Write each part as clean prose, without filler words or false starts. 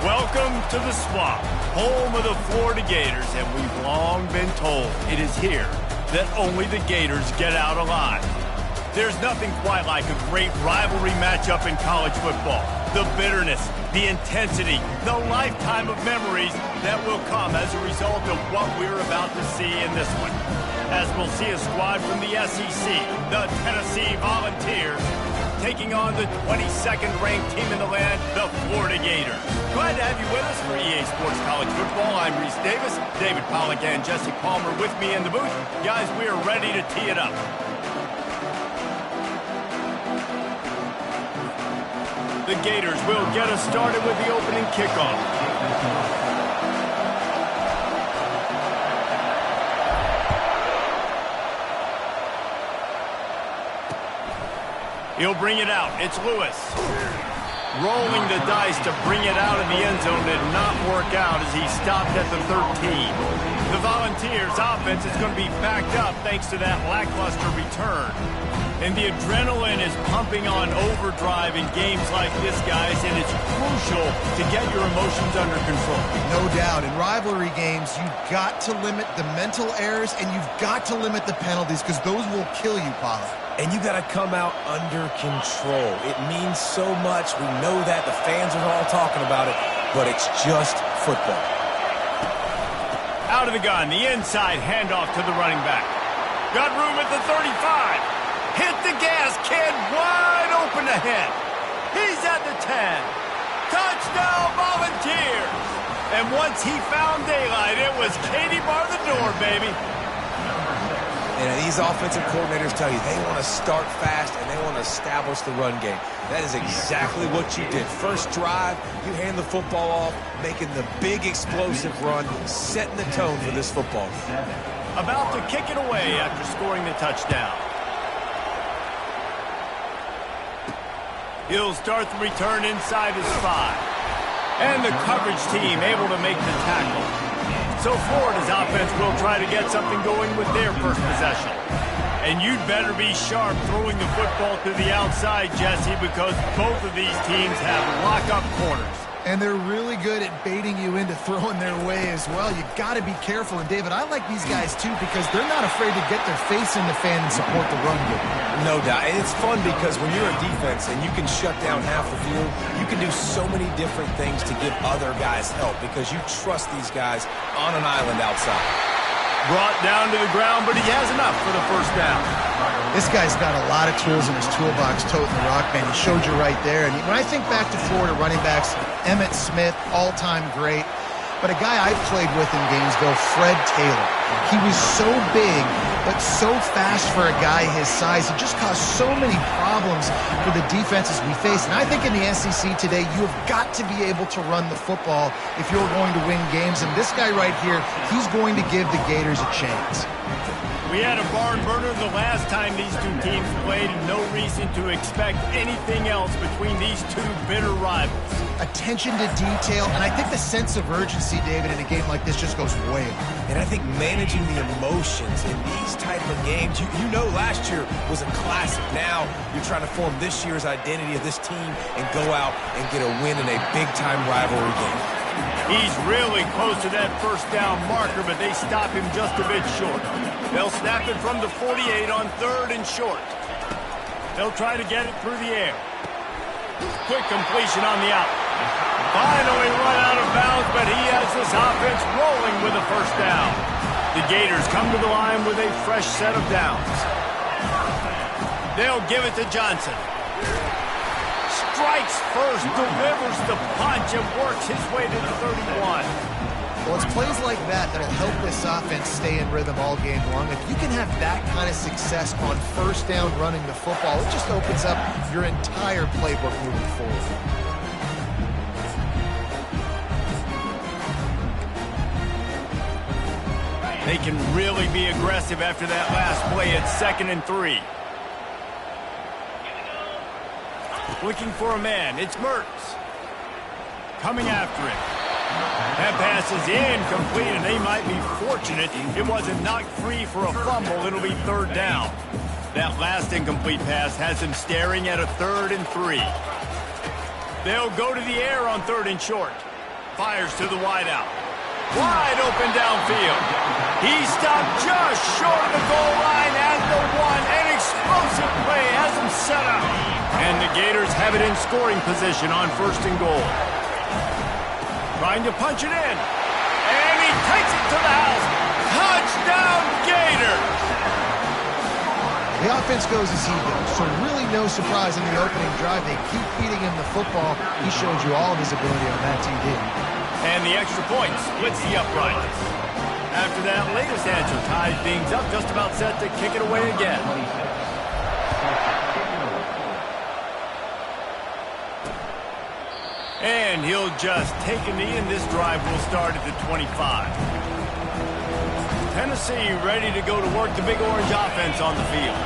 Welcome to the Swamp, home of the Florida Gators, and we've long been told it is here that only the Gators get out alive. There's nothing quite like a great rivalry matchup in college football. The bitterness, the intensity, the lifetime of memories that will come as a result of what we're about to see in this one. As we'll see a squad from the SEC, the Tennessee Volunteers, taking on the 22nd ranked team in the land, the Florida Gators. Glad to have you with us for EA Sports College Football. I'm Reese Davis, David Pollack and Jesse Palmer with me in the booth. Guys, we are ready to tee it up. The Gators will get us started with the opening kickoff. He'll bring it out. It's Lewis. Rolling the dice to bring it out of the end zone did not work out as he stopped at the 13. The Volunteers' offense is going to be backed up thanks to that lackluster return. And the adrenaline is pumping on overdrive in games like this, guys, and it's crucial to get your emotions under control. No doubt. In rivalry games, you've got to limit the mental errors and you've got to limit the penalties because those will kill you, Pollard. And you got to come out under control. It means so much. We know that. The fans are all talking about it, but it's just football. Out of the gun, the inside handoff to the running back. Got room at the 35. Hit the gas, kid. Wide open ahead. He's at the 10. Touchdown, Volunteers. And once he found daylight, it was Katie bar the door, baby. And these offensive coordinators tell you they want to start fast and they want to establish the run game. That is exactly what you did. First drive, you hand the football off, making the big explosive run, setting the tone for this football game. About to kick it away after scoring the touchdown. He'll start the return inside his 5. And the coverage team able to make the tackle. So Florida's offense will try to get something going with their first possession. And you'd better be sharp throwing the football to the outside, Jesse, because both of these teams have lock-up corners. And they're really good at baiting you into throwing their way as well. You got to be careful. And, David, I like these guys, too, because they're not afraid to get their face in the fan and support the run game. No doubt. And it's fun because when you're a defense and you can shut down half the field, you can do so many different things to give other guys help because you trust these guys on an island outside. Brought down to the ground, but he has enough for the first down. This guy's got a lot of tools in his toolbox, toting the rock, man. He showed you right there. And when I think back to Florida running backs, Emmitt Smith, all-time great. But a guy I played with in Gainesville, Fred Taylor. He was so big, but so fast for a guy his size. He just caused so many problems for the defenses we face. And I think in the SEC today, you have got to be able to run the football if you're going to win games. And this guy right here, he's going to give the Gators a chance. We had a barn burner the last time these two teams played, and no reason to expect anything else between these two bitter rivals. Attention to detail, and I think the sense of urgency, David, in a game like this just goes way up. And I think managing the emotions in these type of games, you know last year was a classic. Now you're trying to form this year's identity of this team and go out and get a win in a big-time rivalry game. He's really close to that first down marker, but they stop him just a bit short. They'll snap it from the 48 on 3rd and short. They'll try to get it through the air. Quick completion on the out. Finally run out of bounds, but he has this offense rolling with a first down. The Gators come to the line with a fresh set of downs. They'll give it to Johnson. Strikes first, delivers the punch, and works his way to the 31. Well, it's plays like that that'll help this offense stay in rhythm all game long. If you can have that kind of success on first down running the football, it just opens up your entire playbook moving forward. They can really be aggressive after that last play at 2nd and 3. Looking for a man. It's Mertz. Coming after it. That pass is incomplete, and they might be fortunate it wasn't knocked free for a fumble. It'll be 3rd down. That last incomplete pass has him staring at a 3rd and 3. They'll go to the air on 3rd and short. Fires to the wideout. Wide open downfield. He stopped just short of the goal line at the one. An explosive play has him set up. And the Gators have it in scoring position on 1st and goal. Trying to punch it in. And he takes it to the house. Touchdown, Gators! The offense goes as he goes, so really no surprise in the opening drive. They keep feeding him the football. He showed you all of his ability on that TD. And the extra point splits the uprights. After that latest answer ties things up, just about set to kick it away again. And he'll just take a knee, and this drive will start at the 25. Tennessee ready to go to work the Big Orange offense on the field.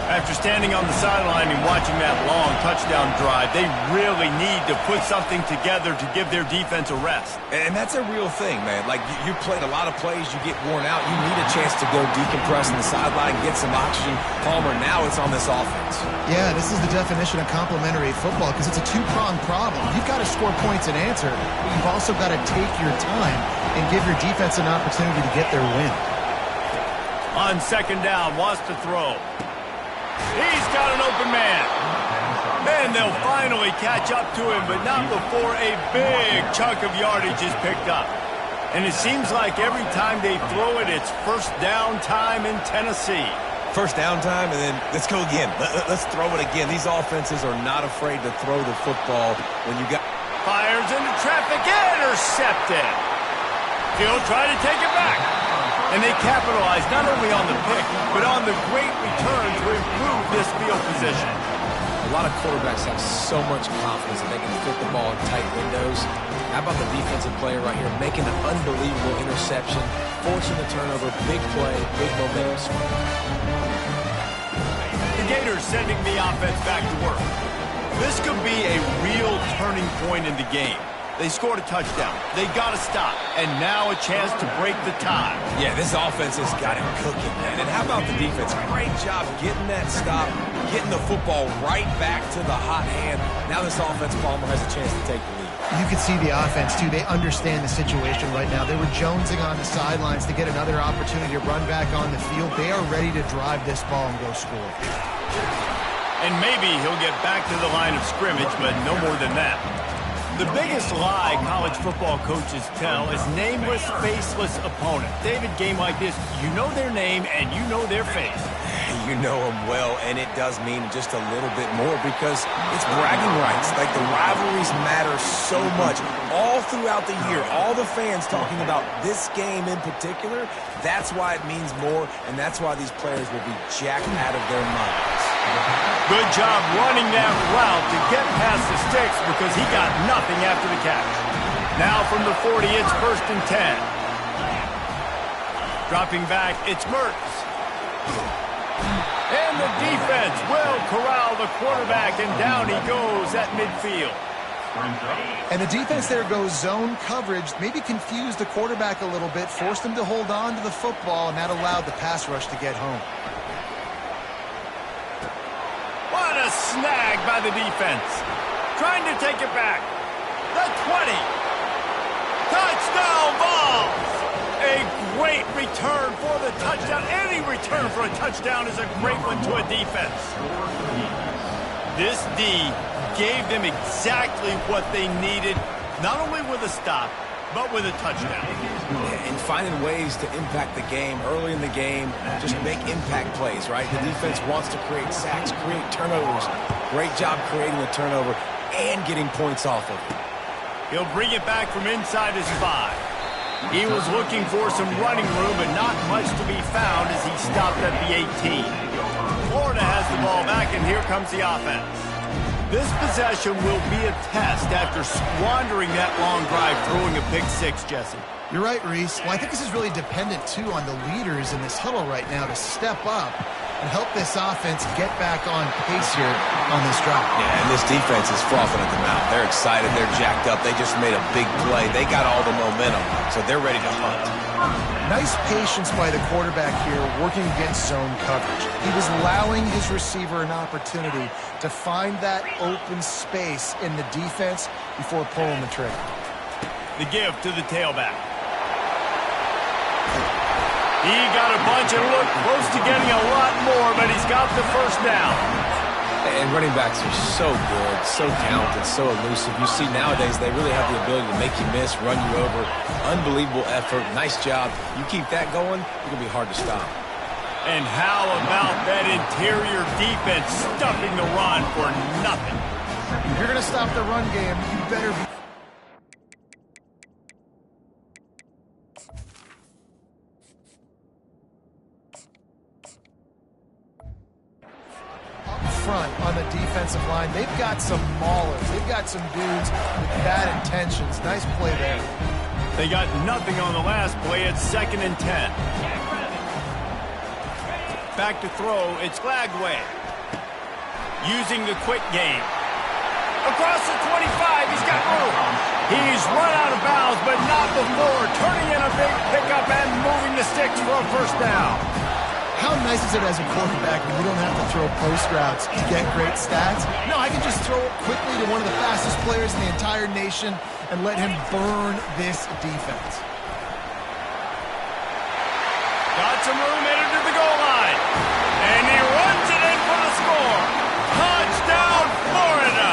After standing on the sideline and watching that long touchdown drive, they really need to put something together to give their defense a rest. And that's a real thing, man. Like, you played a lot of plays, you get worn out, you need a chance to go decompress on the sideline, get some oxygen. Palmer, now it's on this offense. Yeah, this is the definition of complementary football because it's a two-pronged problem. You've got to score points and answer, but you've also got to take your time and give your defense an opportunity to get their win. On 2nd down, wants to throw. He's got an open man. Then they'll finally catch up to him, but not before a big chunk of yardage is picked up. And it seems like every time they throw it, it's 1st down time in Tennessee. 1st down time, and then let's go again. Let's throw it again. These offenses are not afraid to throw the football when you got... Fires into traffic, intercepted. He'll try to take it back. And they capitalize not only on the pick, but on the great return to improve this field position. A lot of quarterbacks have so much confidence that they can fit the ball in tight windows. How about the defensive player right here making an unbelievable interception, forcing the turnover, big play, big momentum swing. The Gators sending the offense back to work. This could be a real turning point in the game. They scored a touchdown. They got to stop. And now a chance to break the tie. Yeah, this offense has got it cooking, man. And how about the defense? Great job getting that stop, getting the football right back to the hot hand. Now this offense, Palmer, has a chance to take the lead. You can see the offense, too. They understand the situation right now. They were jonesing on the sidelines to get another opportunity to run back on the field. They are ready to drive this ball and go score. And maybe he'll get back to the line of scrimmage, but no more than that. The biggest lie college football coaches tell is nameless, faceless opponent. David, game like this, you know their name and you know their face. You know them well, and it does mean just a little bit more because it's bragging rights. Like, the rivalries matter so much. All throughout the year, all the fans talking about this game in particular, that's why it means more, and that's why these players will be jacked out of their minds. Good job running that route to get past the sticks because he got nothing after the catch. Now from the 40, it's 1st and 10. Dropping back, it's Mertz. And the defense will corral the quarterback, and down he goes at midfield. And the defense there goes zone coverage, maybe confused the quarterback a little bit, forced him to hold on to the football, and that allowed the pass rush to get home. What a snag by the defense. Trying to take it back. The 20. Touchdown balls. A great return for the touchdown. Any return for a touchdown is a great one to a defense. This D gave them exactly what they needed, not only with a stop, but with a touchdown. And finding ways to impact the game early in the game, just make impact plays, right? The defense wants to create sacks, create turnovers. Great job creating a turnover and getting points off of it. He'll bring it back from inside his 5. He was looking for some running room, but not much to be found as he stopped at the 18. Florida has the ball back, and here comes the offense. This possession will be a test after squandering that long drive, throwing a pick-6, Jesse. You're right, Reese. Well, I think this is really dependent, too, on the leaders in this huddle right now to step up and help this offense get back on pace here on this drive. Yeah, and this defense is frothing at the mouth. They're excited. They're jacked up. They just made a big play. They got all the momentum, so they're ready to hunt. Nice patience by the quarterback here working against zone coverage. He was allowing his receiver an opportunity to find that open space in the defense before pulling the trigger. The give to the tailback. He got a bunch and looked close to getting a lot more, but he's got the first down. And running backs are so good, so talented, so elusive. You see nowadays they really have the ability to make you miss, run you over. Unbelievable effort. Nice job. You keep that going, it's going to be hard to stop. And how about that interior defense stuffing the run for nothing? If you're going to stop the run game, you better be... front on the defensive line. They've got some maulers. They've got some dudes with bad intentions. Nice play there. They got nothing on the last play. It's 2nd and 10. Back to throw. It's Glagway. Using the quick game. Across the 25. He's got room. He's run out of bounds, but not before. Turning in a big pickup and moving the sticks for a first down. How nice is it as a quarterback when you don't have to throw post routes to get great stats? No, I can just throw it quickly to one of the fastest players in the entire nation and let him burn this defense. Got some room headed to the goal line. And he runs it in for the score. Touchdown, Florida!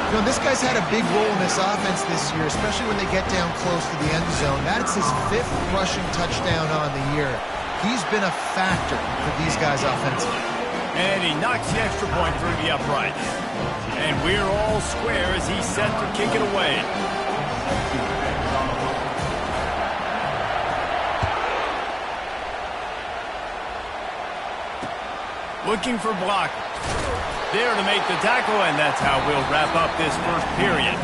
You know, this guy's had a big role in this offense this year, especially when they get down close to the end zone. That's his 5th rushing touchdown on the year. He's been a factor for these guys offensively. And he knocks the extra point through the uprights. And we're all square as he's set to kick it away. Looking for blockers. There to make the tackle, and that's how we'll wrap up this first period.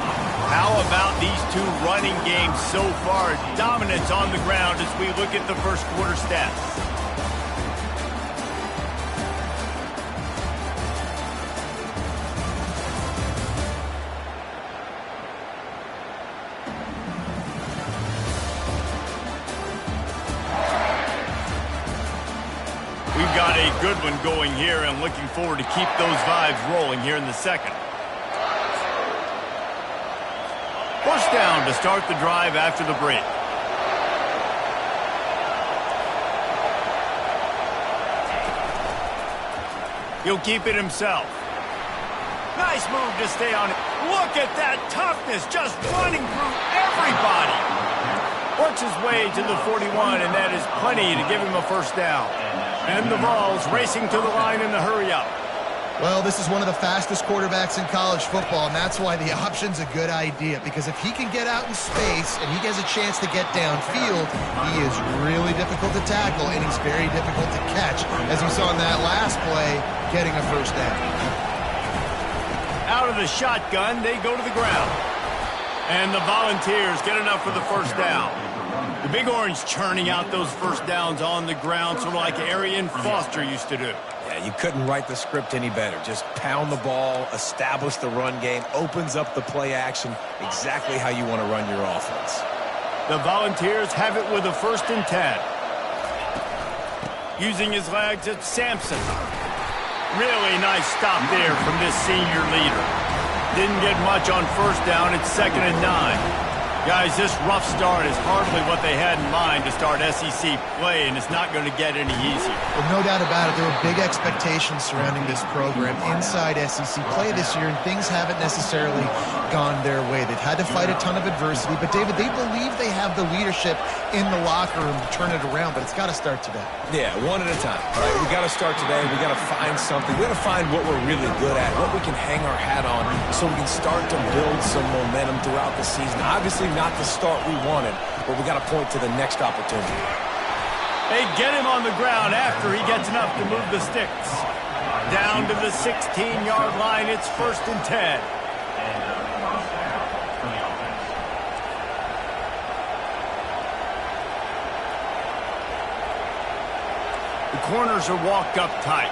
How about these two running games so far? Dominance on the ground as we look at the first quarter stats. We've got a good one going here and looking forward to keep those vibes rolling here in the second. First down to start the drive after the break. He'll keep it himself. Nice move to stay on it. Look at that toughness, just running through everybody. Works his way to the 41, and that is plenty to give him a first down. And the ball's racing to the line in the hurry-up. Well, this is one of the fastest quarterbacks in college football, and that's why the option's a good idea. Because if he can get out in space and he gets a chance to get downfield, he is really difficult to tackle, and he's very difficult to catch. As you saw in that last play, getting a first down. Out of the shotgun, they go to the ground. And the Volunteers get enough for the first down. The Big Orange churning out those first downs on the ground, sort of like Arian Foster used to do. Yeah, you couldn't write the script any better. Just pound the ball, establish the run game, opens up the play action, exactly how you want to run your offense. The Volunteers have it with a 1st and 10. Using his legs, it's Sampson. Really nice stop there from this senior leader. Didn't get much on first down. It's 2nd and 9. Guys, this rough start is hardly what they had in mind to start SEC play, and it's not going to get any easier. Well, no doubt about it. There were big expectations surrounding this program inside SEC play this year, and things haven't necessarily gone their way. They've had to fight a ton of adversity, but, David, they believe they have the leadership in the locker room to turn it around, but it's got to start today. Yeah, one at a time. Right? We got to start today. We got to find something. We got to find what we're really good at, what we can hang our hat on, so we can start to build some momentum throughout the season. Obviously, not the start we wanted, but we got to point to the next opportunity. They get him on the ground after he gets enough to move the sticks. Down to the 16-yard line, it's 1st and 10. The corners are walked up tight.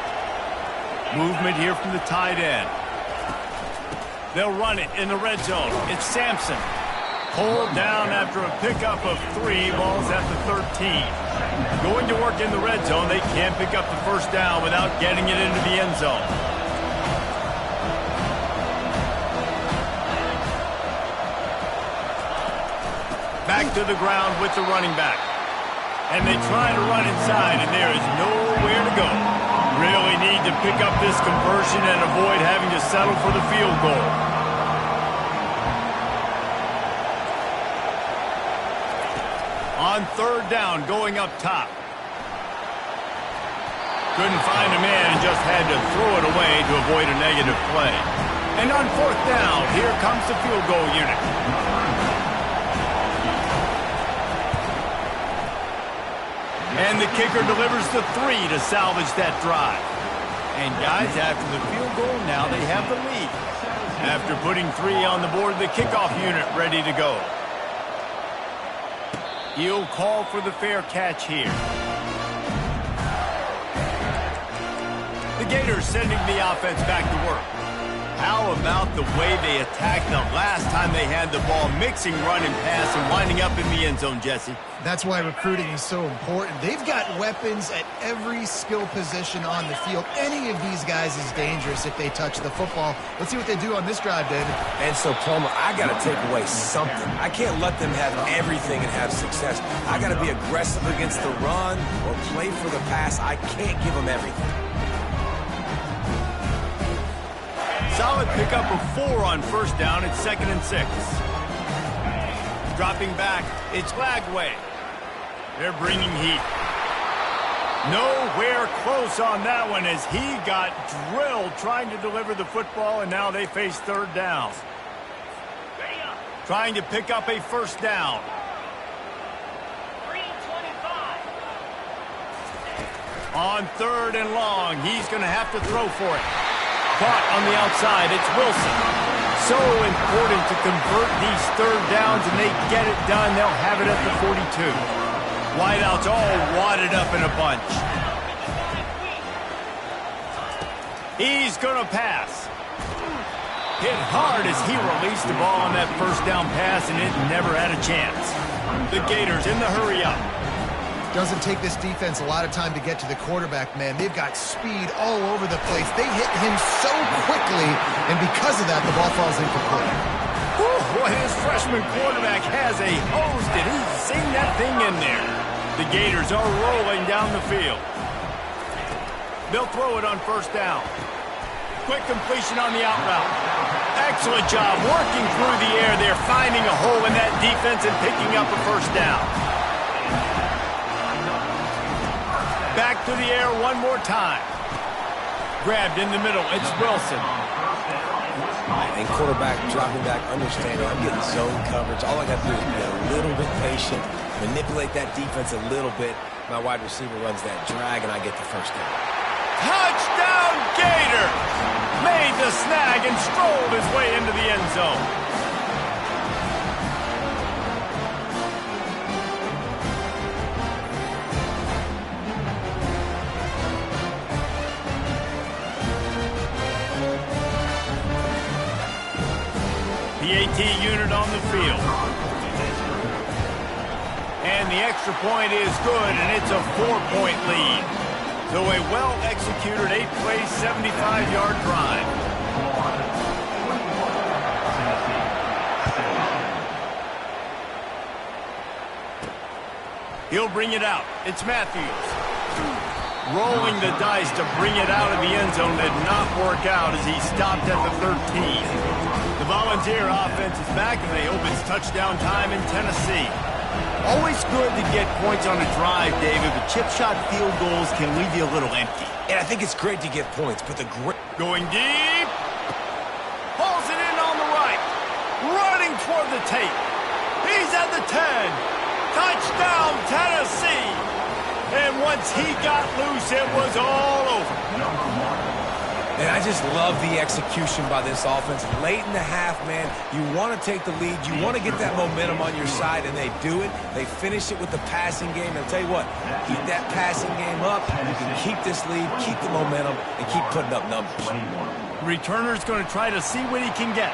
Movement here from the tight end. They'll run it in the red zone. It's Sampson. Pulled down after a pickup of 3, balls at the 13. Going to work in the red zone. They can't pick up the first down without getting it into the end zone. back to the ground with the running back. And they try to run inside, and there is nowhere to go. Really need to pick up this conversion and avoid having to settle for the field goal. On third down, going up top. Couldn't find a man and just had to throw it away to avoid a negative play. And on fourth down, here comes the field goal unit. And the kicker delivers the 3 to salvage that drive. And guys, after the field goal, now they have the lead. After putting 3 on the board, the kickoff unit ready to go. He'll call for the fair catch here. The Gators sending the offense back to work. How about the way they attacked the last time they had the ball, mixing run and pass and winding up in the end zone, Jesse? That's why recruiting is so important. They've got weapons at every skill position on the field. Any of these guys is dangerous if they touch the football. Let's see what they do on this drive, David. And so, Plummer, I got to take away something. I can't let them have everything and have success. I got to be aggressive against the run or play for the pass. I can't give them everything. Solid pickup of 4 on first down. It's 2nd and 6. Dropping back, it's Lagway. They're bringing heat. Nowhere close on that one as he got drilled trying to deliver the football, and now they face third down. Trying to pick up a first down. On third and long, he's going to have to throw for it. Caught on the outside, it's Wilson. So important to convert these third downs, and they get it done. They'll have it at the 42. Wideouts all wadded up in a bunch. He's going to pass. Hit hard as he released the ball on that first down pass, and it never had a chance. The Gators in the hurry up. Doesn't take this defense a lot of time to get to the quarterback, man. They've got speed all over the place. They hit him so quickly, and because of that, the ball falls incomplete. Boy, his freshman quarterback has a hose. Did he sing that thing in there? The Gators are rolling down the field. They'll throw it on first down. Quick completion on the out route. Excellent job working through the air. They're finding a hole in that defense and picking up a first down. Back to the air one more time. Grabbed in the middle. It's Wilson. And quarterback dropping back, understanding I'm getting zone coverage. All I got to do is be a little bit patient, manipulate that defense a little bit. My wide receiver runs that drag, and I get the first down. Touchdown, Gator! Made the snag and strolled his way into the end zone. The AT unit on the field. And the extra point is good, and it's a 4-point lead. So a well-executed 8-play, 75-yard drive. He'll bring it out. It's Matthews. Rolling the dice to bring it out of the end zone did not work out as he stopped at the 13. The Volunteer offense is back, and they hope it's touchdown time in Tennessee. Always good to get points on a drive, David, but chip shot field goals can leave you a little empty. And I think it's great to get points, but going deep. Pulls it in on the right. Running toward the tape. He's at the 10. Touchdown, Tennessee. And once he got loose, it was all over. And I just love the execution by this offense. Late in the half, man, you want to take the lead. You want to get that momentum on your side, and they do it. They finish it with the passing game. And I'll tell you what, keep that passing game up. You can keep this lead, keep the momentum, and keep putting up numbers. Returner's going to try to see what he can get.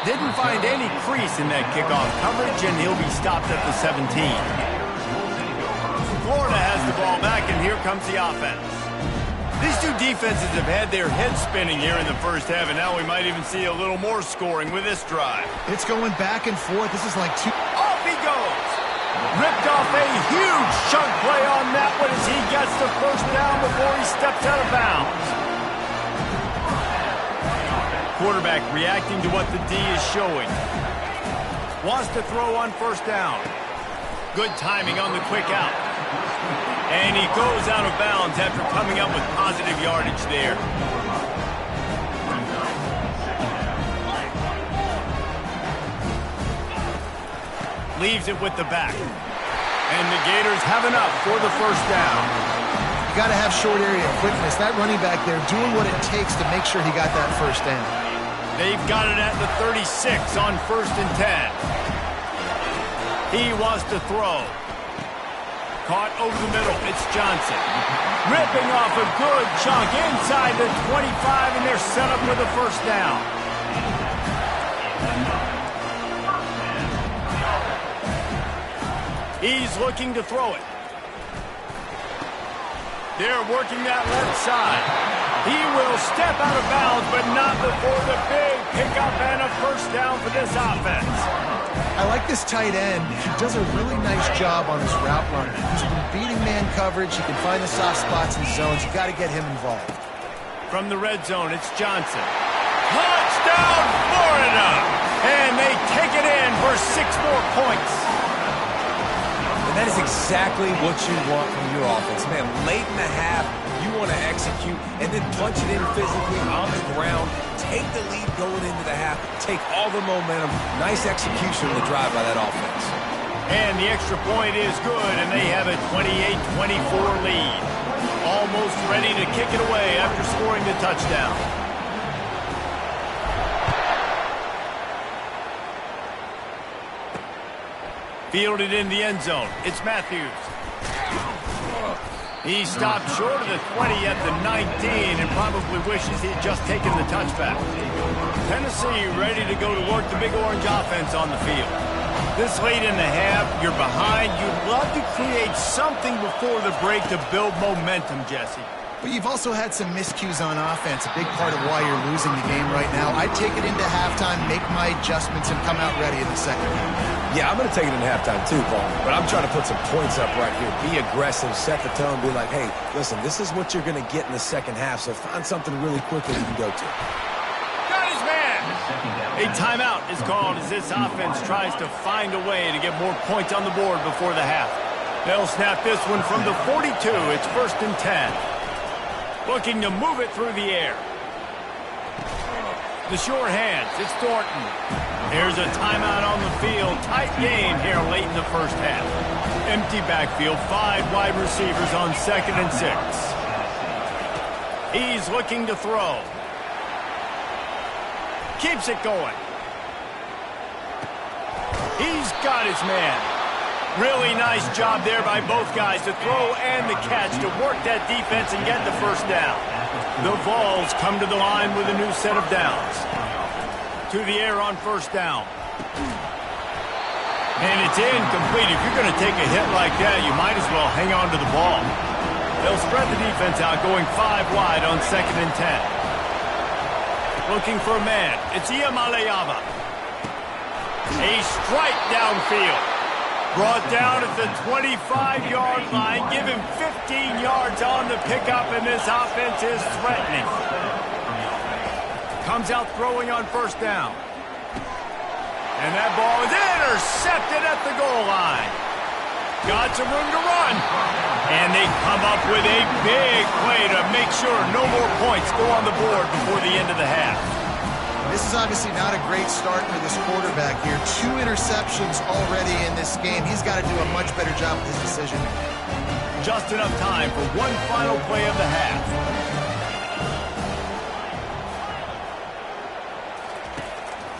Didn't find any crease in that kickoff coverage, and he'll be stopped at the 17. Florida has the ball back, and here comes the offense. These two defenses have had their heads spinning here in the first half, and now we might even see a little more scoring with this drive. It's going back and forth. This is like two... Off Ripped off a huge chunk play on that one as he gets the first down before he steps out of bounds. Quarterback reacting to what the D is showing. Wants to throw on first down. Good timing on the quick out. And he goes out of bounds after coming up with positive yardage there. Leaves it with the back. And the Gators have enough for the first down. You got to have short area quickness. That running back there doing what it takes to make sure he got that first down. They've got it at the 36 on 1st and 10. He wants to throw. Caught over the middle. It's Johnson. Ripping off a good chunk inside the 25, and they're set up with a first down. He's looking to throw it. They're working that left side. He will step out of bounds, but not before the big pickup and a first down for this offense. I like this tight end. He does a really nice job on his route running. He's been beating man coverage. He can find the soft spots and zones. You got to get him involved. From the red zone, it's Johnson. Touchdown, Florida! And they take it in for 6 more points. And that is exactly what you want from your offense. Man, late in the half, you want to execute and then punch it in physically on the ground. Take the lead going into the half. Take all the momentum. Nice execution of the drive by that offense. And the extra point is good, and they have a 28-24 lead. Almost ready to kick it away after scoring the touchdown. Fielded in the end zone. It's Matthews. He stopped short of the 20 at the 19 and probably wishes he'd just taken the touchback. Tennessee ready to go to work the Big Orange offense on the field. This late in the half, you're behind. You'd love to create something before the break to build momentum, Jesse. But you've also had some miscues on offense, a big part of why you're losing the game right now. I'd take it into halftime, make my adjustments, and come out ready in the second half. Yeah, I'm going to take it into halftime too, Paul. But I'm trying to put some points up right here. Be aggressive, set the tone, be like, hey, listen, this is what you're going to get in the second half, so find something really quickly you can go to. Got his man! A timeout is called as this offense tries to find a way to get more points on the board before the half. They'll snap this one from the 42. It's 1st and 10. Looking to move it through the air. The short hands, it's Thornton. There's a timeout on the field. Tight game here late in the first half. Empty backfield, 5 wide receivers on 2nd and 6. He's looking to throw. Keeps it going. He's got his man. Really nice job there by both guys to throw and the catch to work that defense and get the first down. The Vols come to the line with a new set of downs. To the air on first down. And it's incomplete. If you're going to take a hit like that, you might as well hang on to the ball. They'll spread the defense out, going 5 wide on 2nd and 10. Looking for a man. It's Iamaleava. A strike downfield. Brought down at the 25-yard line. Give him 15 yards on the pickup, and this offense is threatening. Comes out throwing on first down. And that ball is intercepted at the goal line. Got some room to run. And they come up with a big play to make sure no more points go on the board before the end of the half. This is obviously not a great start for this quarterback here. 2 interceptions already in this game. He's got to do a much better job with his decision. Just enough time for one final play of the half.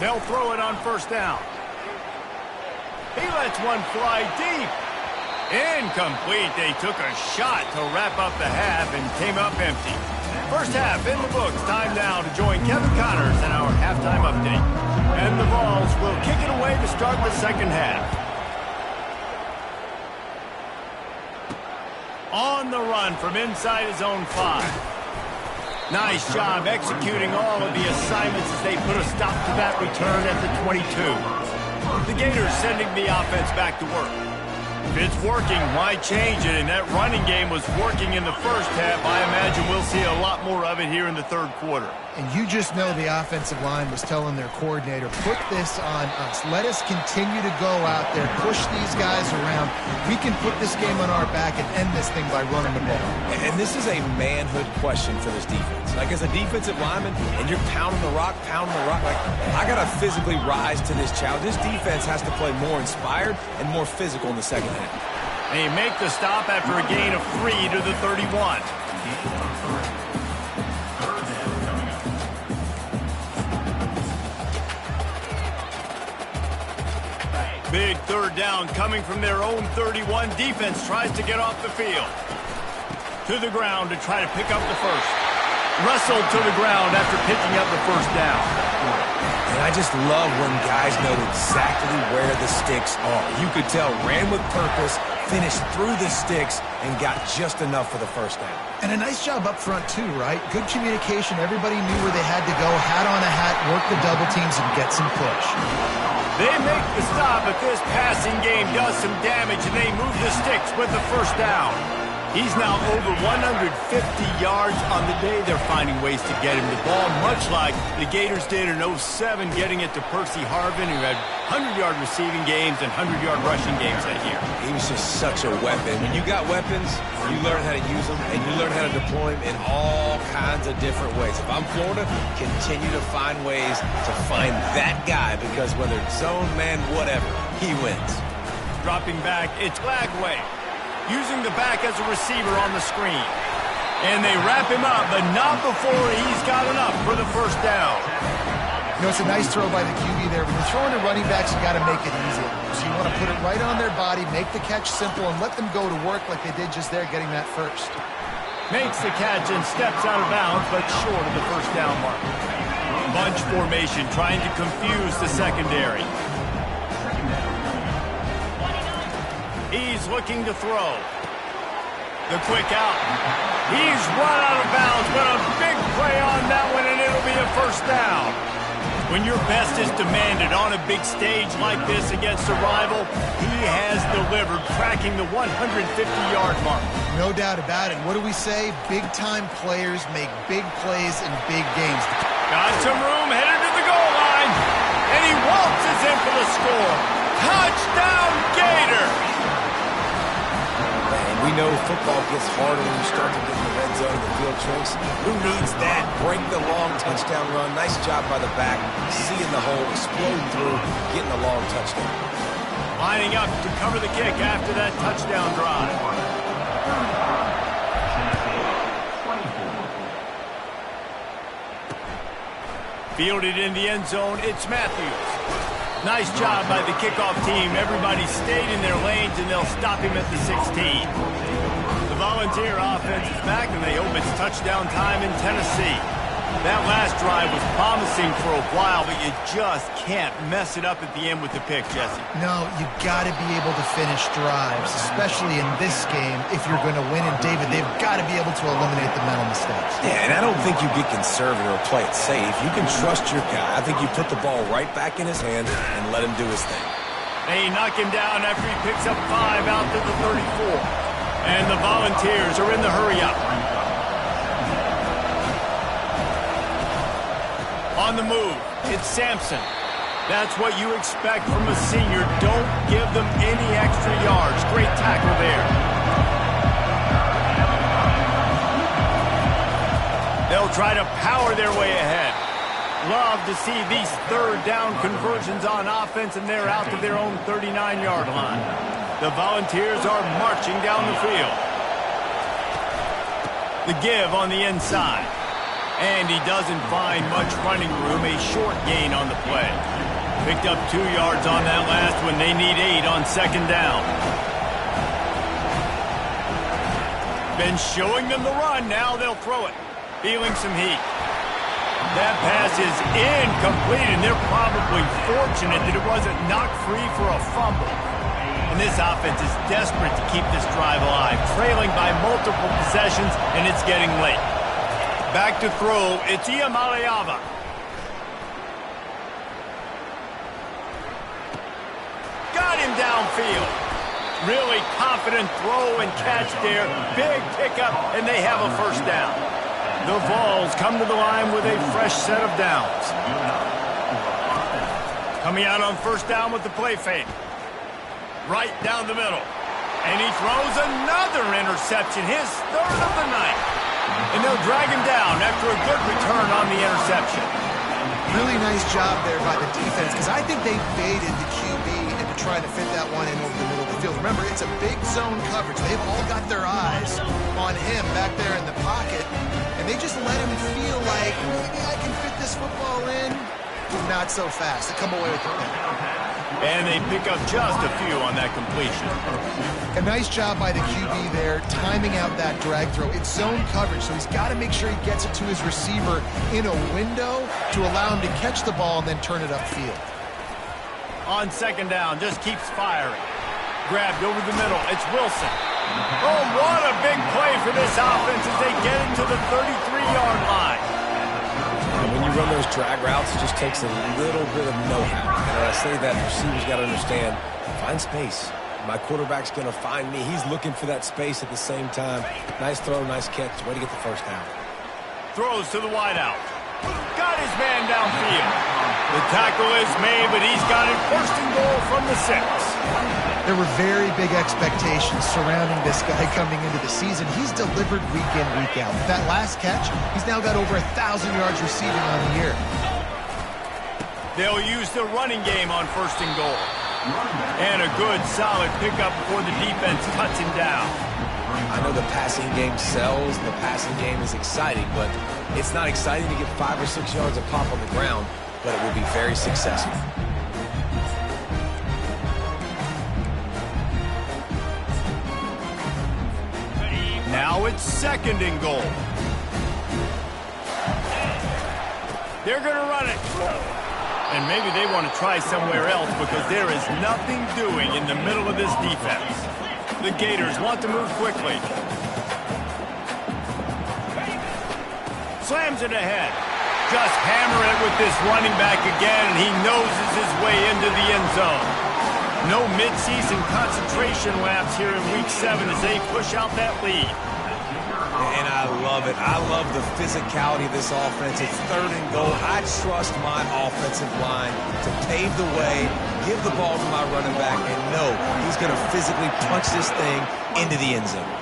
They'll throw it on first down. He lets one fly deep. Incomplete. They took a shot to wrap up the half and came up empty. First half in the books. Time now to join Kevin Connors in our halftime update. And the Vols will kick it away to start the second half. On the run from inside his own 5. Nice job executing all of the assignments as they put a stop to that return at the 22. The Gators sending the offense back to work. If it's working, why change it? And that running game was working in the first half. I imagine we'll see a lot more of it here in the third quarter. And you just know the offensive line was telling their coordinator, put this on us. Let us continue to go out there, push these guys around. We can put this game on our back and end this thing by running the ball. And this is a manhood question for this defense. Like, as a defensive lineman, and you're pounding the rock, like, I got to physically rise to this challenge. This defense has to play more inspired and more physical in the second half. They make the stop after a gain of 3 to the 31. Big third down coming from their own 31. Defense tries to get off the field. To the ground to try to pick up the first. Wrestled to the ground after picking up the first down. And I just love when guys know exactly where the sticks are. You could tell, ran with purpose, finished through the sticks, and got just enough for the first down. And a nice job up front, too, right? Good communication. Everybody knew where they had to go. Hat on a hat, work the double teams, and get some push. They make the stop, but this passing game does some damage, and they move the sticks with the first down. He's now over 150 yards on the day. They're finding ways to get him the ball, much like the Gators did in 07, getting it to Percy Harvin, who had 100-yard receiving games and 100-yard rushing games that year. He was just such a weapon. When you got weapons, you learn how to use them, and you learn how to deploy them in all kinds of different ways. If I'm Florida, continue to find ways to find that guy, because whether it's zone, man, whatever, he wins. Dropping back, it's Lagway. Using the back as a receiver on the screen. And they wrap him up, but not before he's got enough for the first down. You know, it's a nice throw by the QB there. When you're throwing to running backs, you got to make it easy. So you want to put it right on their body, make the catch simple, and let them go to work like they did just there, getting that first. Makes the catch and steps out of bounds, but short of the first down mark. Bunch formation, trying to confuse the secondary. He's looking to throw. The quick out. He's run out of bounds, but a big play on that one, and it'll be a first down. When your best is demanded on a big stage like this against a rival, he has delivered, cracking the 150-yard mark. No doubt about it. What do we say? Big-time players make big plays in big games. Got some room, headed to the goal line, and he waltzes in for the score. Touchdown, Gator! We know football gets harder when you start to get in the red zone and the field shrinks. Who needs that? Break the long touchdown run. Nice job by the back. Seeing the hole, exploding through, getting a long touchdown. Lining up to cover the kick after that touchdown drive. Fielded in the end zone, it's Matthews. Nice job by the kickoff team. Everybody stayed in their lanes, and they'll stop him at the 16. The Volunteer offense is back, and they hope it's touchdown time in Tennessee. That last drive was promising for a while, but you just can't mess it up at the end with the pick, Jesse. No, you got to be able to finish drives, especially in this game. If you're going to win, and David, they've got to be able to eliminate the mental mistakes. Yeah, and I don't think you get conservative or play it safe. You can trust your guy. I think you put the ball right back in his hands and let him do his thing. They knock him down after he picks up 5 out to the 34. And the Volunteers are in the hurry-up. On the move, it's Sampson. That's what you expect from a senior. Don't give them any extra yards. Great tackle there. They'll try to power their way ahead. Love to see these third down conversions on offense, and they're out to their own 39-yard line. The Volunteers are marching down the field. The give on the inside. And he doesn't find much running room, a short gain on the play. Picked up 2 yards on that last one. They need 8 on second down. Been showing them the run. Now they'll throw it. Feeling some heat. That pass is incomplete, and they're probably fortunate that it wasn't knocked free for a fumble. And this offense is desperate to keep this drive alive, trailing by multiple possessions, and it's getting late. Back to throw, it's Iamaleava. Got him downfield. Really confident throw and catch there. Big pickup, and they have a first down. The Vols come to the line with a fresh set of downs. Coming out on first down with the play fake. Right down the middle. And he throws another interception, his third of the night. And they'll drag him down after a good return on the interception. Really nice job there by the defense, because I think they baited the QB into trying to fit that one in over the middle of the field. Remember, it's a big zone coverage. They've all got their eyes on him back there in the pocket, and they just let him feel like, maybe I can fit this football in. Not so fast. They come away with the pick. And they pick up just a few on that completion. A nice job by the QB there, timing out that drag throw. It's zone coverage, so he's got to make sure he gets it to his receiver in a window to allow him to catch the ball and then turn it upfield. On second down, just keeps firing. Grabbed over the middle. It's Wilson. Oh, what a big play for this offense as they get it to the 33-yard line. And when you run those drag routes, it just takes a little bit of know-how. And when I say that, receivers got to understand, find space. My quarterback's going to find me. He's looking for that space at the same time. Nice throw, nice catch. Way to get the first down. Throws to the wideout. Got his man downfield. The tackle is made, but he's got it first and goal from the 6. There were very big expectations surrounding this guy coming into the season. He's delivered week in, week out. With that last catch, he's now got over 1,000 yards receiving on the year. They'll use the running game on first and goal. And a good, solid pickup before the defense cuts him down. I know the passing game sells, and the passing game is exciting, but it's not exciting to get 5 or 6 yards of pop on the ground, but it will be very successful. Now it's second and goal. They're going to run it. And maybe they want to try somewhere else because there is nothing doing in the middle of this defense. The Gators want to move quickly. Slams it ahead. Just hammer it with this running back again, and he noses his way into the end zone. No midseason concentration laps here in week 7 as they push out that lead. And I love it. I love the physicality of this offense. It's third and goal. I trust my offensive line to pave the way, give the ball to my running back, and know he's going to physically punch this thing into the end zone.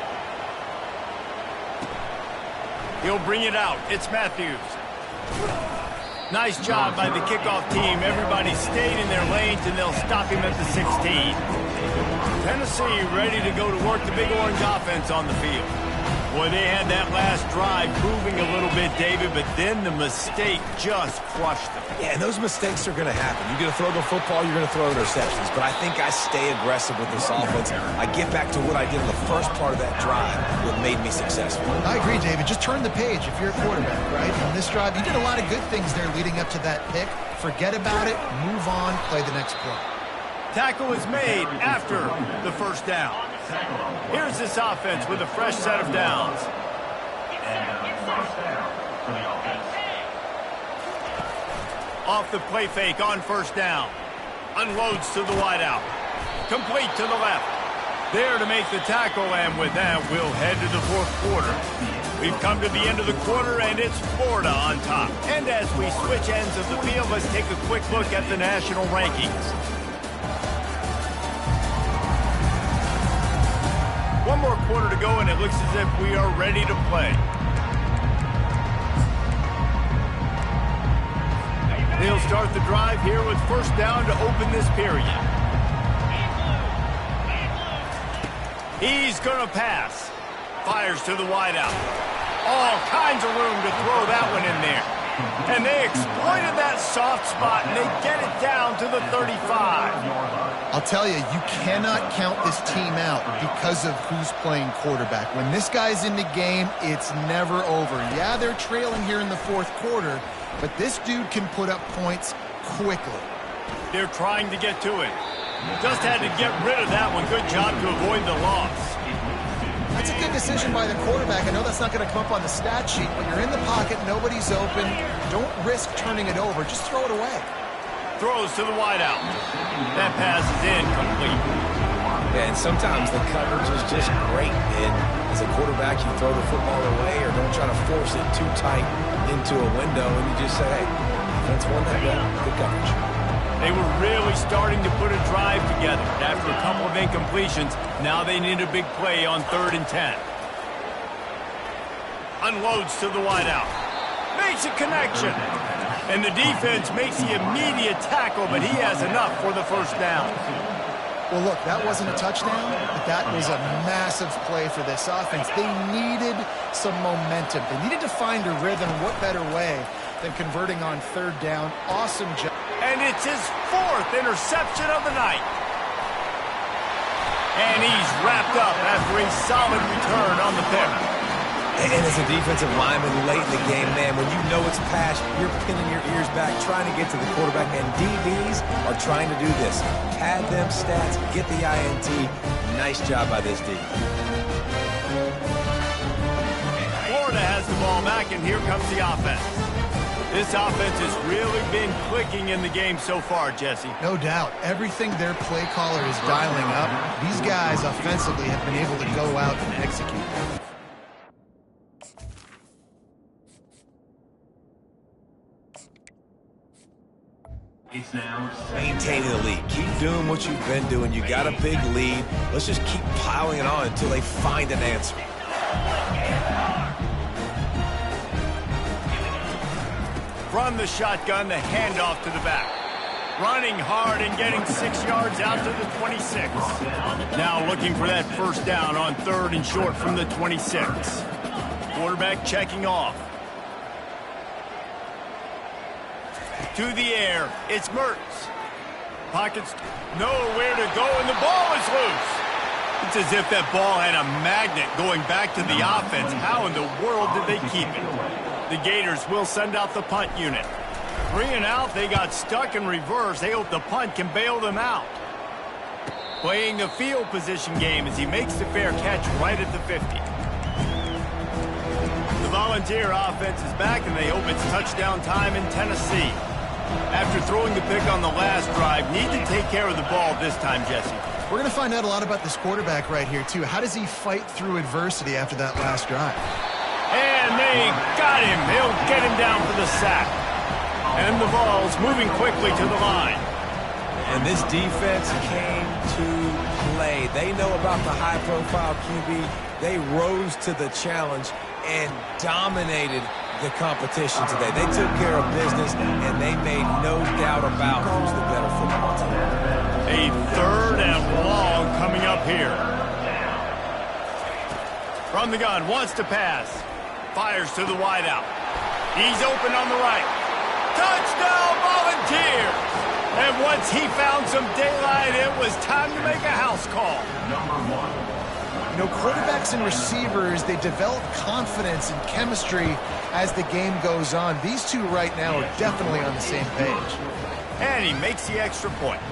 He'll bring it out. It's Matthews. Nice job by the kickoff team. Everybody stayed in their lanes, and they'll stop him at the 16. Tennessee ready to go to work the Big Orange offense on the field. Boy, they had that last drive moving a little bit, David, but then the mistake just crushed them. Yeah, and those mistakes are going to happen. You're going to throw the football, you're going to throw interceptions. But I think I stay aggressive with this offense. I get back to what I did in the first part of that drive that made me successful. I agree, David. Just turn the page if you're a quarterback, right? On this drive, you did a lot of good things there leading up to that pick. Forget about it, move on, play the next play. Tackle is made after the first down. Here's this offense with a fresh set of downs. Off the play fake on first down. Unloads to the wideout. Complete to the left. There to make the tackle, and with that, we'll head to the fourth quarter. We've come to the end of the quarter, and it's Florida on top. And as we switch ends of the field, let's take a quick look at the national rankings. One more quarter to go, and it looks as if we are ready to play. They'll start the drive here with first down to open this period. He's going to pass. Fires to the wideout. All kinds of room to throw that one in there. And they exploited that soft spot, and they get it down to the 35. I'll tell you, you cannot count this team out because of who's playing quarterback. When this guy's in the game, it's never over. Yeah, they're trailing here in the fourth quarter, but this dude can put up points quickly. They're trying to get to it. Just had to get rid of that one. Good job to avoid the loss. That's a good decision by the quarterback. I know that's not going to come up on the stat sheet, but you're in the pocket, nobody's open. Don't risk turning it over. Just throw it away. Throws to the wideout. That pass is incomplete. And sometimes the coverage is just great. And as a quarterback, you throw the football away or don't try to force it too tight into a window, and you just say, hey, defense won that ball. Good coverage. They were really starting to put a drive together. After a couple of incompletions, now they need a big play on 3rd and 10. Unloads to the wideout. Makes a connection. And the defense makes the immediate tackle, but he has enough for the first down. Well, look, that wasn't a touchdown, but that was a massive play for this offense. They needed some momentum. They needed to find a rhythm. What better way than converting on 3rd down? Awesome job. And it's his 4th interception of the night. And he's wrapped up after a solid return on the pick. And as a defensive lineman late in the game, man, when you know it's pass, you're pinning your ears back, trying to get to the quarterback, and DBs are trying to do this. Pad them stats, get the INT. Nice job by this D. Florida has the ball back, and here comes the offense. This offense has really been clicking in the game so far, Jesse. No doubt. Everything their play caller is dialing up, these guys offensively have been able to go out and execute. It's now maintaining the lead. Keep doing what you've been doing. You got a big lead. Let's just keep piling it on until they find an answer. From the shotgun, the handoff to the back. Running hard and getting 6 yards out to the 26. Now looking for that first down on 3rd and short from the 26. Quarterback checking off. To the air, it's Mertz. Pockets nowhere to go, and the ball is loose. It's as if that ball had a magnet going back to the offense. How in the world did they keep it? The Gators will send out the punt unit. 3 and out, they got stuck in reverse. They hope the punt can bail them out. Playing the field position game as he makes the fair catch right at the 50. The Volunteer offense is back, and they hope it's touchdown time in Tennessee. After throwing the pick on the last drive, need to take care of the ball this time, Jesse. We're going to find out a lot about this quarterback right here, too. How does he fight through adversity after that last drive? And they got him. They'll get him down for the sack. And the ball's moving quickly to the line. And this defense came to play. They know about the high-profile QB. They rose to the challenge and dominated the competition today. They took care of business, and they made no doubt about who's the better football team. A 3rd and long coming up here. From the gun, wants to pass. Fires to the wideout. He's open on the right. Touchdown, Volunteers! And once he found some daylight, it was time to make a house call. Number 1. You know, quarterbacks and receivers, they develop confidence and chemistry as the game goes on. These two right now are definitely on the same page. And he makes the extra point.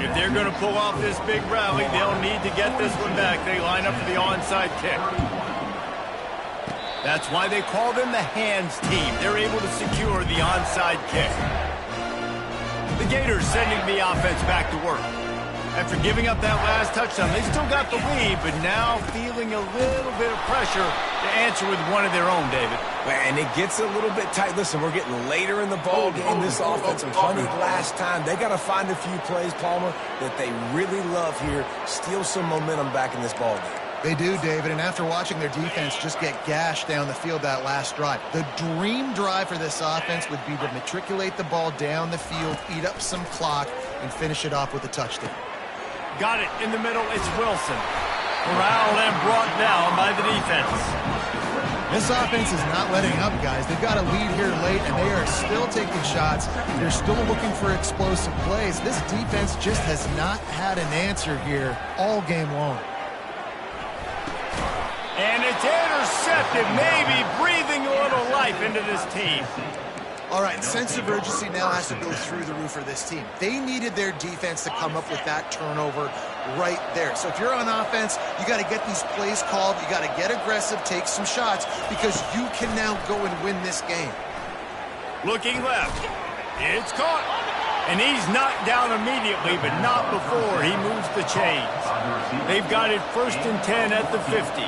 If they're going to pull off this big rally, they'll need to get this one back. They line up for the onside kick. That's why they call them the hands team. They're able to secure the onside kick. The Gators sending the offense back to work. After giving up that last touchdown, they still got the lead, but now feeling a little bit of pressure to answer with one of their own, David. And it gets a little bit tight. Listen, we're getting later in the ball game. This offense plenty last time. They got to find a few plays, Palmer, that they really love here. Steal some momentum back in this ball game. They do, David, and after watching their defense just get gashed down the field that last drive, the dream drive for this offense would be to matriculate the ball down the field, eat up some clock, and finish it off with a touchdown. Got it in the middle. It's Wilson. Corralled and brought down by the defense. This offense is not letting up, guys. They've got a lead here late, and they are still taking shots. They're still looking for explosive plays. This defense just has not had an answer here all game long. And it's intercepted, maybe breathing a little life into this team. All right, sense of urgency now has to go through the roof for this team. They needed their defense to come up with that turnover right there. So if you're on offense, you got to get these plays called. You got to get aggressive, take some shots, because you can now go and win this game. Looking left. It's caught. And he's knocked down immediately, but not before he moves the chains. They've got it 1st and 10 at the 50.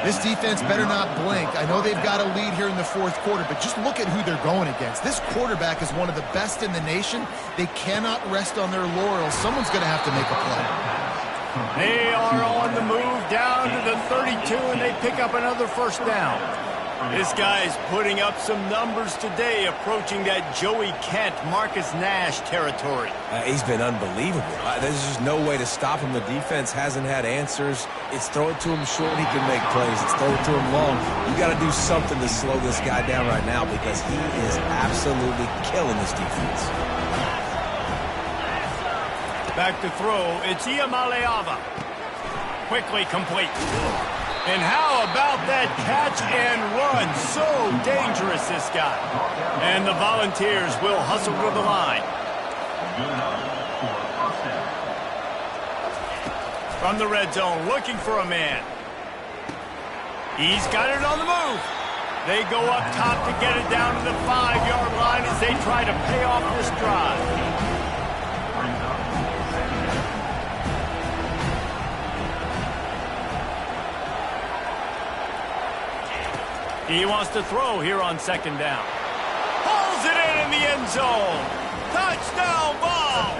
This defense better not blink. I know they've got a lead here in the 4th quarter, but just look at who they're going against. This quarterback is one of the best in the nation. They cannot rest on their laurels. Someone's going to have to make a play. They are on the move down to the 32, and they pick up another 1st down. This guy's putting up some numbers today, approaching that Joey Kent, Marcus Nash territory. He's been unbelievable. There's just no way to stop him. The defense hasn't had answers. It's throw it to him short, he can make plays. It's throw it to him long. You got to do something to slow this guy down right now because he is absolutely killing this defense. Back to throw. It's Iamaleava. Quickly complete. And how about that catch and run? So dangerous, this guy. And the Volunteers will hustle to the line. From the red zone, looking for a man. He's got it on the move. They go up top to get it down to the 5-yard line as they try to pay off this drive. He wants to throw here on 2nd down. Pulls it in the end zone. Touchdown ball.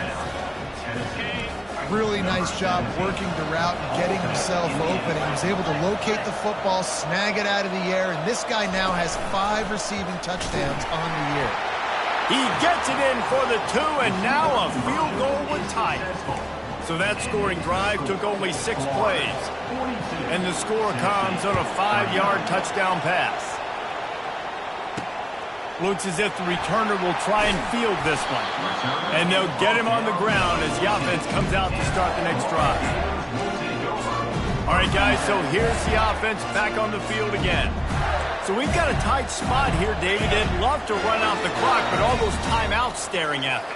Really nice job working the route and getting himself open. And he was able to locate the football, snag it out of the air, and this guy now has 5 receiving touchdowns on the year. He gets it in for the 2, and now a field goal would tie it. So that scoring drive took only 6 plays. And the score comes on a 5-yard touchdown pass. Looks as if the returner will try and field this one. And they'll get him on the ground as the offense comes out to start the next drive. All right, guys, so here's the offense back on the field again. So we've got a tight spot here, David. They'd love to run out the clock, but all those timeouts staring at them.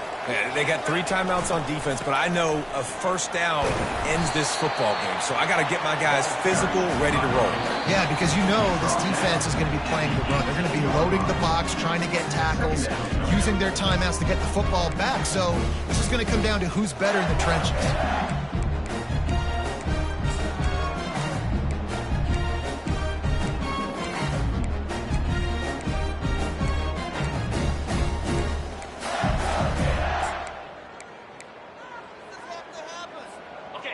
They got 3 timeouts on defense, but I know a 1st down ends this football game. So I got to get my guys physical, ready to roll. Yeah, because you know this defense is going to be playing the run. They're going to be loading the box, trying to get tackles, using their timeouts to get the football back. So this is going to come down to who's better in the trenches.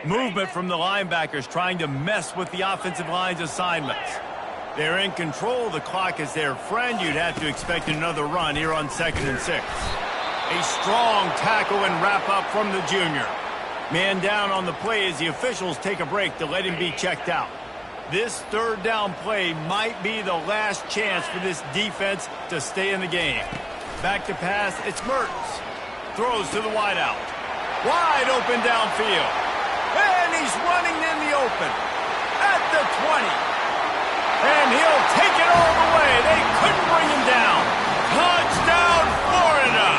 Movement from the linebackers trying to mess with the offensive line's assignments. They're in control. The clock is their friend. You'd have to expect another run here on 2nd and 6. A strong tackle and wrap up from the junior. Man down on the play as the officials take a break to let him be checked out. This 3rd down play might be the last chance for this defense to stay in the game. Back to pass. It's Mertens. Throws to the wideout. Wide open downfield. And he's running in the open at the 20. And he'll take it all the way. They couldn't bring him down. Touchdown, Florida.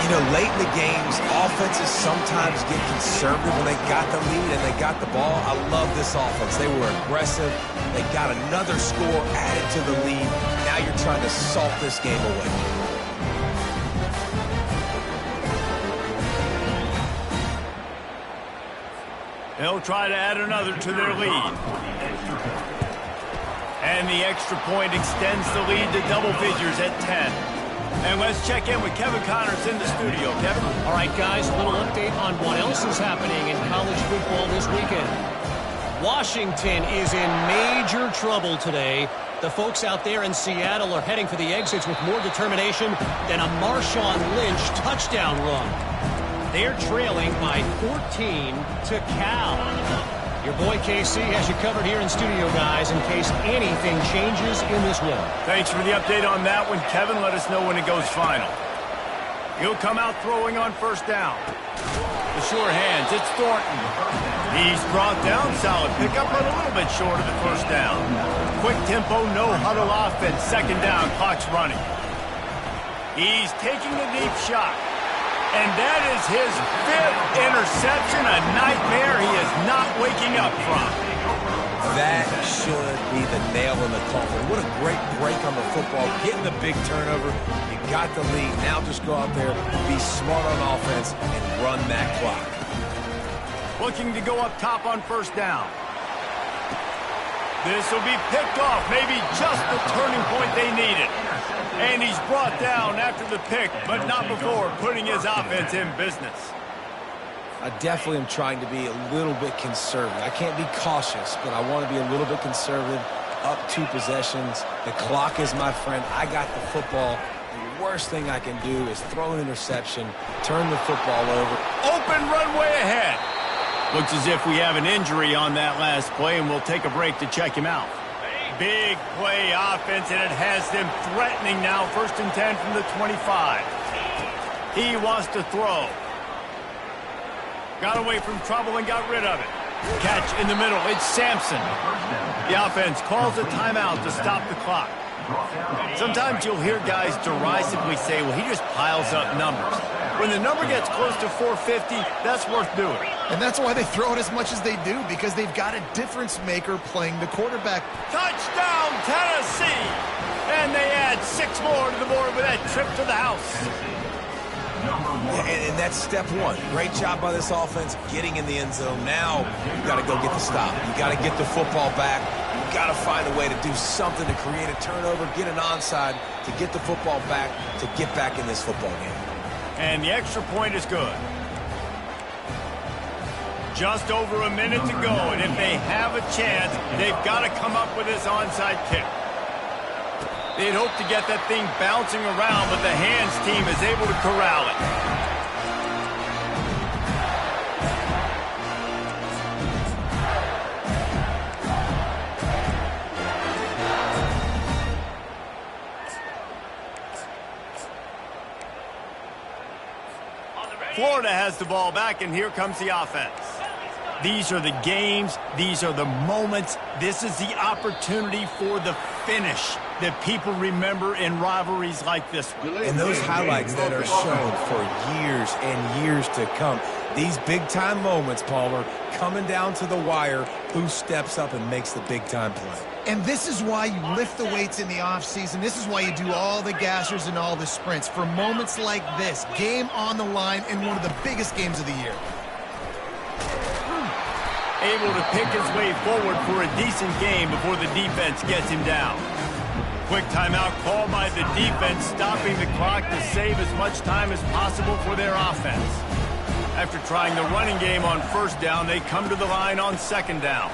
You know, late in the games, offenses sometimes get conservative when they got the lead and they got the ball. I love this offense. They were aggressive. They got another score added to the lead. Now you're trying to salt this game away. They'll try to add another to their lead. And the extra point extends the lead to double figures at 10. And let's check in with Kevin Connors in the studio. Kevin? All right, guys, a little update on what else is happening in college football this weekend. Washington is in major trouble today. The folks out there in Seattle are heading for the exits with more determination than a Marshawn Lynch touchdown run. They're trailing by 14 to Cal. Your boy KC has you covered here in studio, guys, in case anything changes in this one. Thanks for the update on that one, Kevin. Let us know when it goes final. He'll come out throwing on 1st down. The sure hands, it's Thornton. He's brought down, solid pickup, but a little bit short of the 1st down. Quick tempo, no huddle offense, 2nd down, clock's running. He's taking a deep shot. And that is his 5th interception, a nightmare he is not waking up from. That should be the nail in the coffin. What a great break on the football, getting the big turnover. You got the lead. Now just go out there, be smart on offense, and run that clock. Looking to go up top on first down. This will be picked off, maybe just the turning point they needed. And he's brought down after the pick, but not before putting his offense in business. I definitely am trying to be a little bit conservative. I can't be cautious, but I want to be a little bit conservative. Up 2 possessions. The clock is my friend. I got the football. The worst thing I can do is throw an interception, turn the football over. Open runway ahead. Looks as if we have an injury on that last play, and we'll take a break to check him out. Big play offense, and it has them threatening now. 1st and 10 from the 25. He wants to throw. Got away from trouble and got rid of it. Catch in the middle. It's Sampson. The offense calls a timeout to stop the clock. Sometimes you'll hear guys derisively say, well, he just piles up numbers. When the number gets close to 450, that's worth doing. And that's why they throw it as much as they do, because they've got a difference maker playing the quarterback. Touchdown, Tennessee! And they add 6 more to the board with that trip to the house. Yeah, and that's step 1. Great job by this offense getting in the end zone. Now you got to go get the stop. You got to get the football back. You got to find a way to do something to create a turnover, get an onside, to get the football back, to get back in this football game. And the extra point is good. Just over a minute to go, and if they have a chance, they've got to come up with this onside kick. They'd hope to get that thing bouncing around, but the hands team is able to corral it. Florida has the ball back, and here comes the offense. These are the games. These are the moments. This is the opportunity for the finish that people remember in rivalries like this one. And those highlights that are shown for years and years to come. These big-time moments, Palmer, coming down to the wire, who steps up and makes the big-time play. And this is why you lift the weights in the offseason. This is why you do all the gassers and all the sprints. For moments like this, game on the line in one of the biggest games of the year. Able to pick his way forward for a decent game before the defense gets him down. Quick timeout called by the defense, stopping the clock to save as much time as possible for their offense. After trying the running game on first down, they come to the line on second down.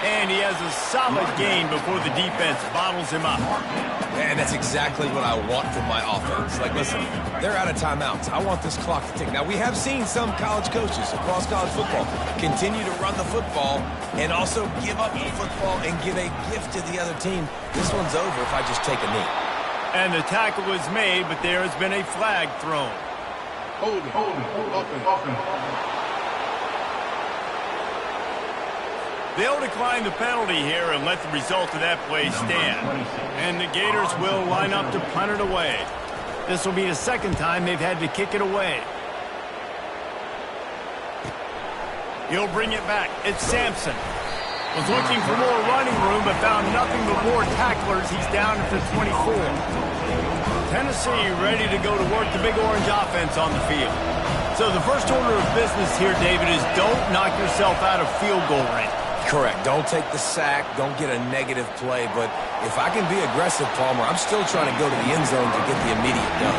And he has a solid gain before the defense bottles him up. And that's exactly what I want from my offense. Like, listen, they're out of timeouts. I want this clock to tick. Now, we have seen some college coaches across college football continue to run the football and also give up the football and give a gift to the other team. This one's over if I just take a knee. And the tackle is made, but there has been a flag thrown. Hold it. They'll decline the penalty here and let the result of that play stand. And the Gators will line up to punt it away. This will be the second time they've had to kick it away. He'll bring it back. It's Sampson. Was looking for more running room, but found nothing but more tacklers. He's down at the 24. Tennessee ready to go to work the Big Orange offense on the field. So the first order of business here, David, is don't knock yourself out of field goal range. Correct. Don't take the sack. Don't get a negative play. But if I can be aggressive, Palmer, I'm still trying to go to the end zone to get the immediate done.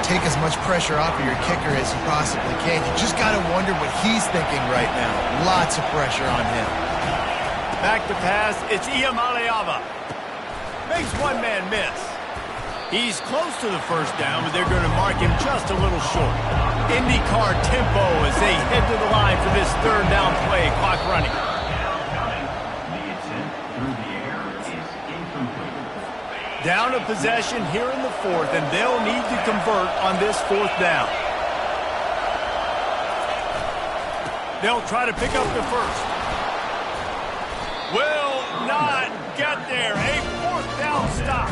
Take as much pressure off of your kicker as you possibly can. You just got to wonder what he's thinking right now. Lots of pressure on him. Back to pass. It's Iamaleava. Makes one man miss. He's close to the first down, but they're going to mark him just a little short. IndyCar tempo as they head to the line for this third down play. Clock running. Down a possession here in the fourth, and they'll need to convert on this fourth down. They'll try to pick up the first. Will not get there. A fourth down stop.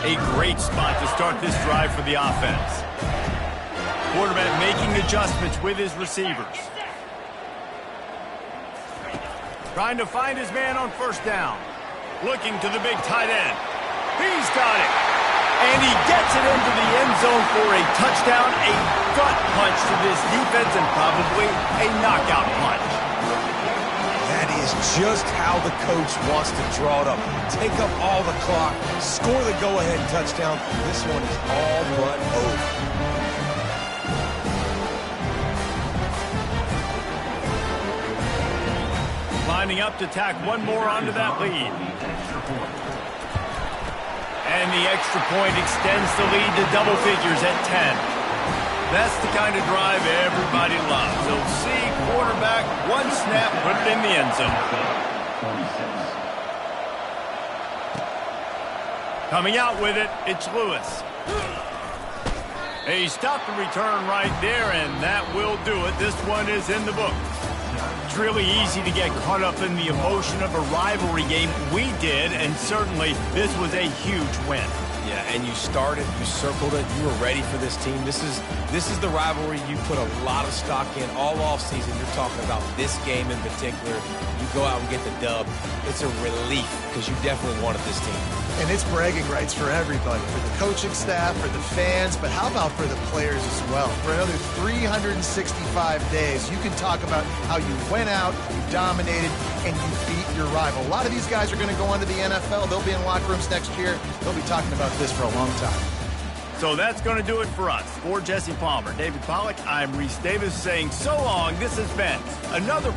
A great spot to start this drive for the offense. Quarterback making adjustments with his receivers. Trying to find his man on first down. Looking to the big tight end. He's got it. And he gets it into the end zone for a touchdown, a gut punch to this defense, and probably a knockout punch. That is just how the coach wants to draw it up. Take up all the clock, score the go-ahead touchdown. This one is all but over. Lining up to tack one more onto that lead. And the extra point extends the lead to double figures at 10. That's the kind of drive everybody loves. So see quarterback, one snap, put it in the end zone. Coming out with it, it's Lewis. He stopped the return right there, and that will do it. This one is in the book. It's really easy to get caught up in the emotion of a rivalry game. We did, and certainly this was a huge win. Yeah, and you started, you circled it, you were ready for this team. This is the rivalry you put a lot of stock in all offseason. You're talking about this game in particular. You go out and get the dub. It's a relief because you definitely wanted this team. And it's bragging rights for everybody, for the coaching staff, for the fans, but how about for the players as well? For another 365 days, you can talk about how you went out, you dominated, and you beat your rival. A lot of these guys are going to go on to the NFL. They'll be in locker rooms next year. They'll be talking about this for a long time. So that's going to do it for us. For Jesse Palmer, David Pollack, I'm Reese Davis saying so long. This has been another